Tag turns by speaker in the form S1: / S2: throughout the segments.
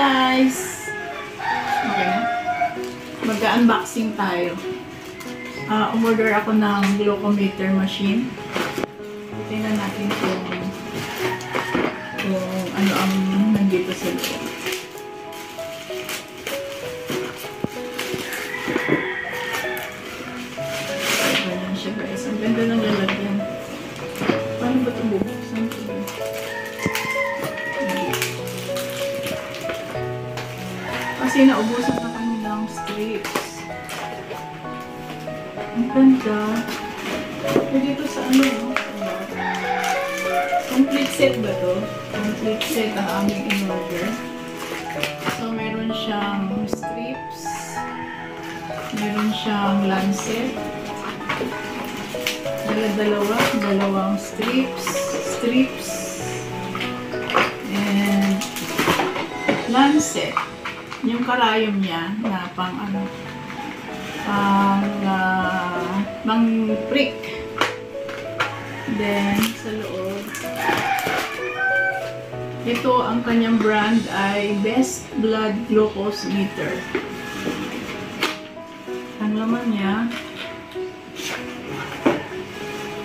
S1: guys! Okay na? Mag-unboxing tayo. Umorder ako ng glucometer machine. Tingnan natin kung ano ang nandito sa loob. Ganyan siya guys. Ang ganda ng lalagyan. Paano ba ito bubuksan? Kasi naubusan na kami ng strips. Ang ganda. Dito sa ano, complete set ba to? Complete set ang aming in-order. So, meron siyang strips. Meron siyang lancet. Dalawang strips. And lancet. Yung karayom niya na pang ano, pang prick. Then, sa loob, ito ang kanyang brand ay Best Blood Glucose Meter. Ang laman niya,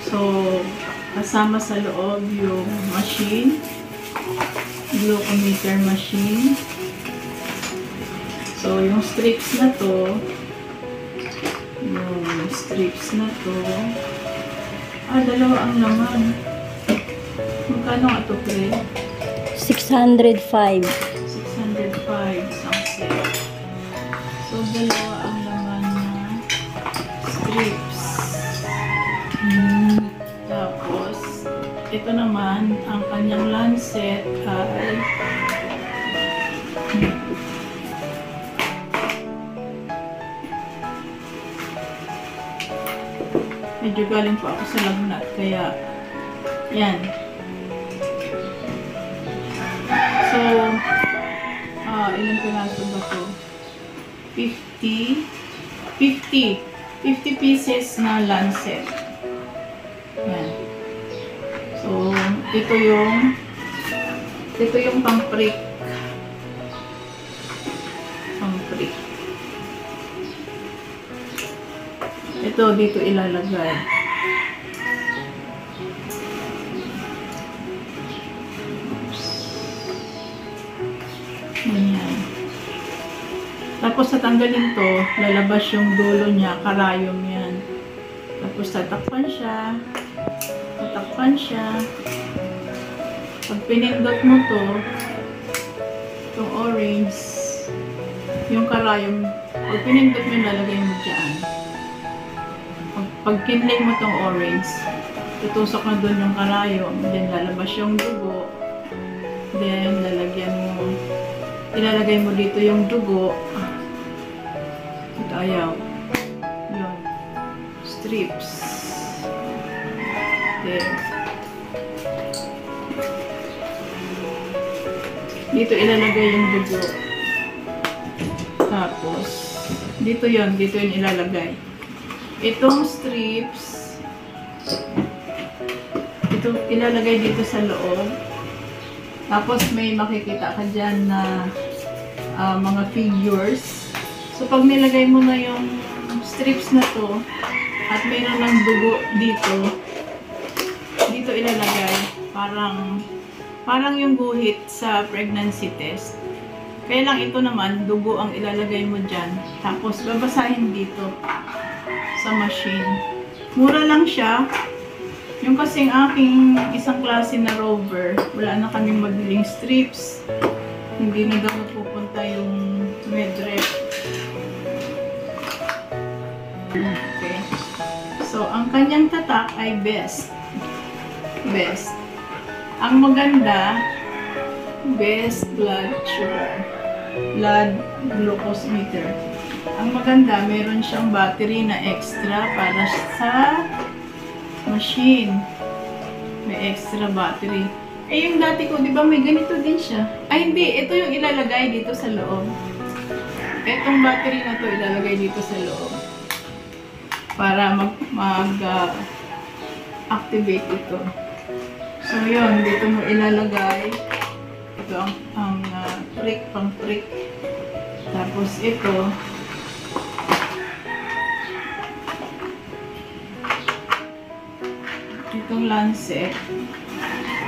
S1: so, kasama sa loob yung machine, glucometer machine. So, yung strips na to, dalawa ang laman. Magkano nga ito, pre?
S2: 605.
S1: 605 isang set. So, dalawa ang laman na strips. Tapos, ito naman, ang kanyang lancet ay medyo galing po ako sa lagnat, kaya yan. So, ilan piraso ba ito? 50 pieces na lancet. Yan. So, ito yung pang-prick. Ito, dito ilalagay. Oops. Ganyan. Tapos, tatanggalin to, lalabas yung dulo niya, karayom yan. Tapos, tatakpan siya. Pag pinindot mo to, itong orange, yung karayom, pag pinindot mo, lalagay mo dyan. Pag kinlay mo tong orange, tutusok na doon yung karayom, then lalabas yung dugo, then ilalagay mo dito yung dugo, ito ayaw, yun, strips, then dito ilalagay yung dugo, tapos dito yung ilalagay. Itong strips, ito ilalagay dito sa loob. Tapos may makikita ka dyan na mga figures. So pag nilagay mo na yung strips na to at mayroon ng dugo dito ilalagay. Parang yung guhit sa pregnancy test. Kaya lang ito naman, dugo ang ilalagay mo dyan. Tapos babasahin dito sa machine. Mura lang siya. Yung kasing aking isang klase na rover, wala na kaming mabiling strips. Hindi na daw pupunta yung medrep. Okay. So, ang kanyang tatak ay best. Ang maganda, best blood glucose meter. Ang maganda, meron siyang battery na extra para sa machine. May extra battery. Yung dati ko, di ba may ganito din siya? Ay, hindi. Ito yung ilalagay dito sa loob. Itong battery na to ilalagay dito sa loob. Para mag-activate ito. So, yun. Dito mo ilalagay. Ito ang pang-prick. Tapos ito, itong lancet,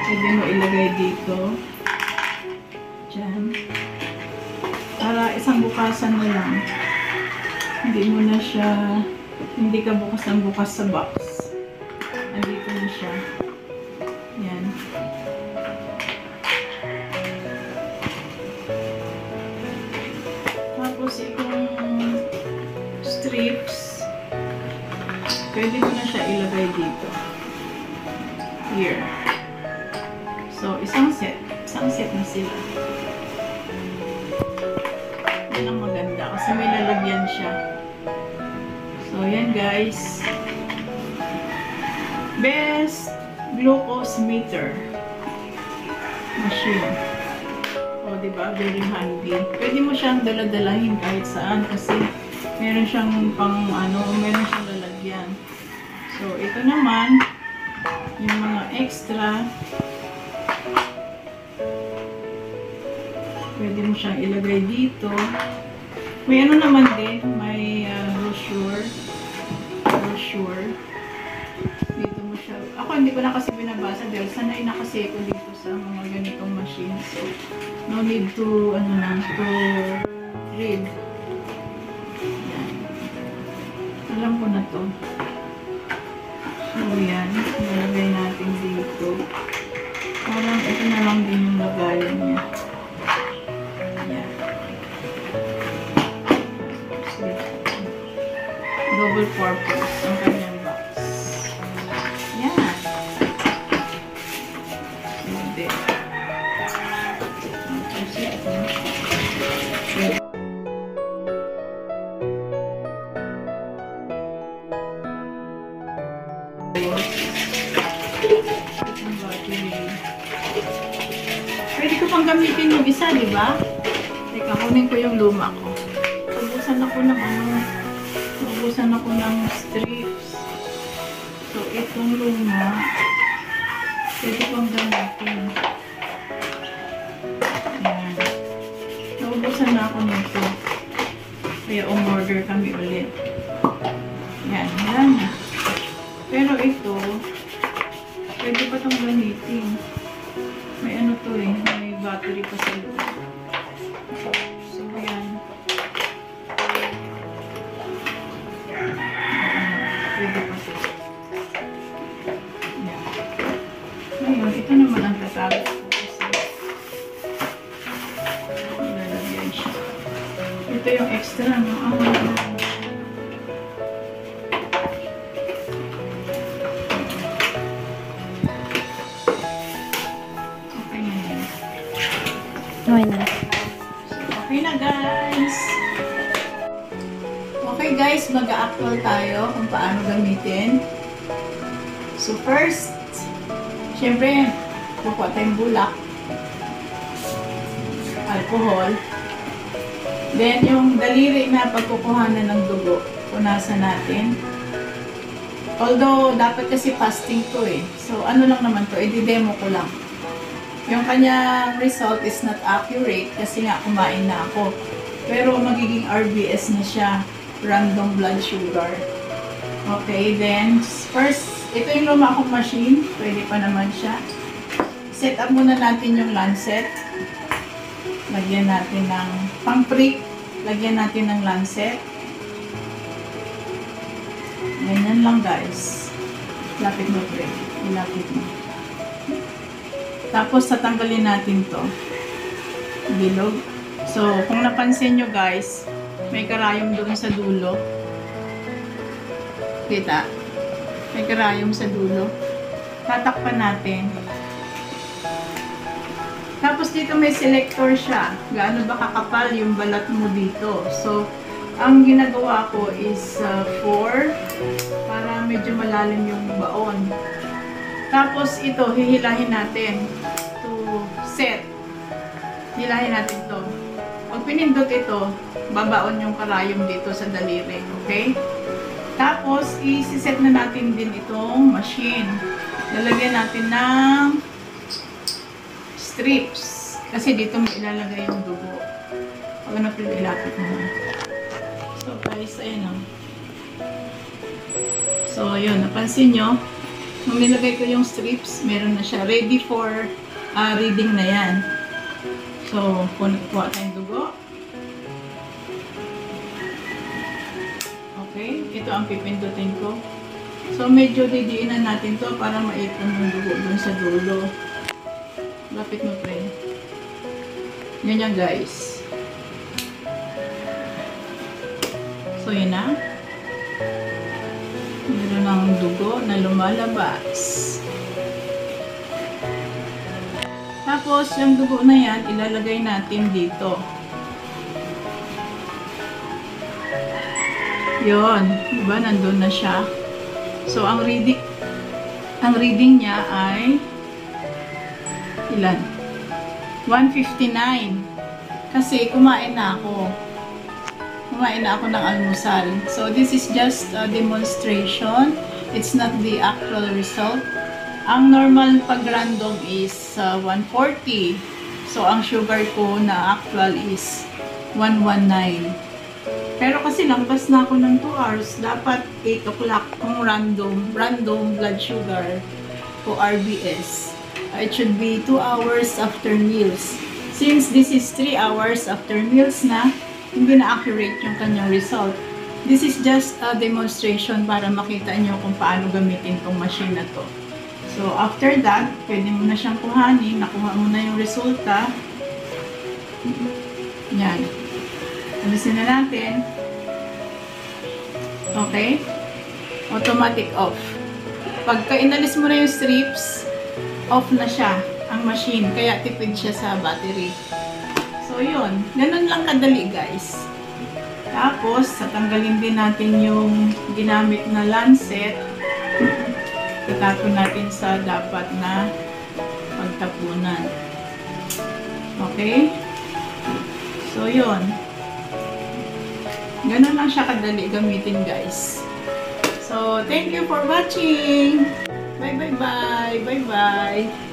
S1: pwede mo ilagay dito. Diyan. Para isang bukasan mo lang. Hindi ka bukas ng bukas sa box. Andito na siya. Yan. Tapos itong strips, pwede mo na siya ilagay dito. Here. So, isang set na sila. Yan ang maganda kasi may lalagyan siya. So, yan guys. Best glucose meter machine. O, diba? Very handy. Pwede mo siyang daladalahin kahit saan kasi meron siyang meron siyang lalagyan. So, ito naman, yung mga extra, pwede mo siyang ilagay dito. May ano naman din, may brochure. Dito mo siya. Ako hindi ko na kasi binabasa dahil sanay na kasi ako dito sa mga ganitong machine. So, no need to, to read. Yan. Alam ko na to. So, yan. Nalagay natin dito. Parang ito na lang din yung lagayan niya. Yan. Double purpose ang kanyang box. Yan. Hindi. Kasi ito. Pwede ko pang gamitin yung isa, di ba? Teka, kunin ko yung luma ko. Ubusan ako ng strips. So, itong luma, pwede pang gamitin. Ayan. Naubusan na ako nito. Kaya umorder kami ulit. Ayan, yan na. Pero ito, pwede pa itong gamitin. May ano to eh, may battery pa sa loob. So, ayan. Pwede pa ito. Ayan. Ngayon, ito naman ang tatawag ko kasi ilalagyan siya. Ito yung extra, no?
S2: Okay na.
S1: Okay na guys. Okay guys, mag-a-actual tayo kung paano gamitin. So first, syempre, kukuha tayong bulak, alcohol, then yung daliri na pagkukuhanan ng dugo, punasan natin. Although, dapat kasi fasting to eh. So ano lang naman to, i-demo ko lang. Yung kanyang result is not accurate kasi nga kumain na ako. Pero magiging RBS na siya, random blood sugar. Okay, then first, ito yung luma akong machine. Pwede pa naman siya. Set up muna natin yung lancet. Lagyan natin ng pang-prick. Lagyan natin ng lancet. Ganyan lang guys. Lapit mo prick. Ilapit mo. Tapos, tatanggalin natin to. Bilog. So, kung napansin nyo guys, may karayom doon sa dulo. Kita? May karayom sa dulo. Tatakpan natin. Tapos, dito may selector siya. Gaano ba kakapal yung balat mo dito. So, ang ginagawa ko is 4 para medyo malalim yung baon. Tapos ito, hihilahin natin to set. Hilahin natin to. Pag pinindot ito, babaon yung karayom dito sa daliri. Okay? Tapos, isi-set na natin din itong machine. Lalagyan natin ng strips. Kasi dito mo ilalagay yung dugo. Pag ano, ilapit mo na. So guys, ayun o. So, yun. Napansin nyo, nung nilagay ko yung strips, meron na siya. Ready for reading na yan. So, kuha tayong dugo. Okay. Ito ang pipindutin ko. So, medyo didiinan natin to para maipon yung dugo dun sa dulo. Lapit mo, friend. Yan yan, guys. So, yun na. Meron ng dugo na lumalabas. Tapos, yung dugo na yan, ilalagay natin dito. Yun. Diba? Nandun na siya. So, ang reading niya ay ilan? 159. Kasi, kumain na ako. Kumain na ako ng almusal. So, this is just a demonstration. It's not the actual result. Ang normal pag random is 140. So, ang sugar ko na actual is 119. Pero kasi lampas na ako ng 2 hours. Dapat 8 o'clock kung random blood sugar o RBS. It should be 2 hours after meals. Since this is 3 hours after meals na, hindi na accurate yung kanyang result. This is just a demonstration para makita nyo kung paano gamitin tong machine na to. So, after that, pwede mo na siyang kuhanin. Nakuha mo na yung resulta. Yan. Alisin na natin. Okay? Automatic off. Pagka inalis mo na yung strips, off na siya ang machine. Kaya tipid siya sa battery. So, yun. Ganun lang kadali, guys. Tapos, tatanggalin din natin yung ginamit na lancet. Tatapon natin sa dapat na pagtapunan. Okay? So, yun. Ganun lang siya kadali gamitin, guys. So, thank you for watching! Bye, bye, bye! Bye, bye!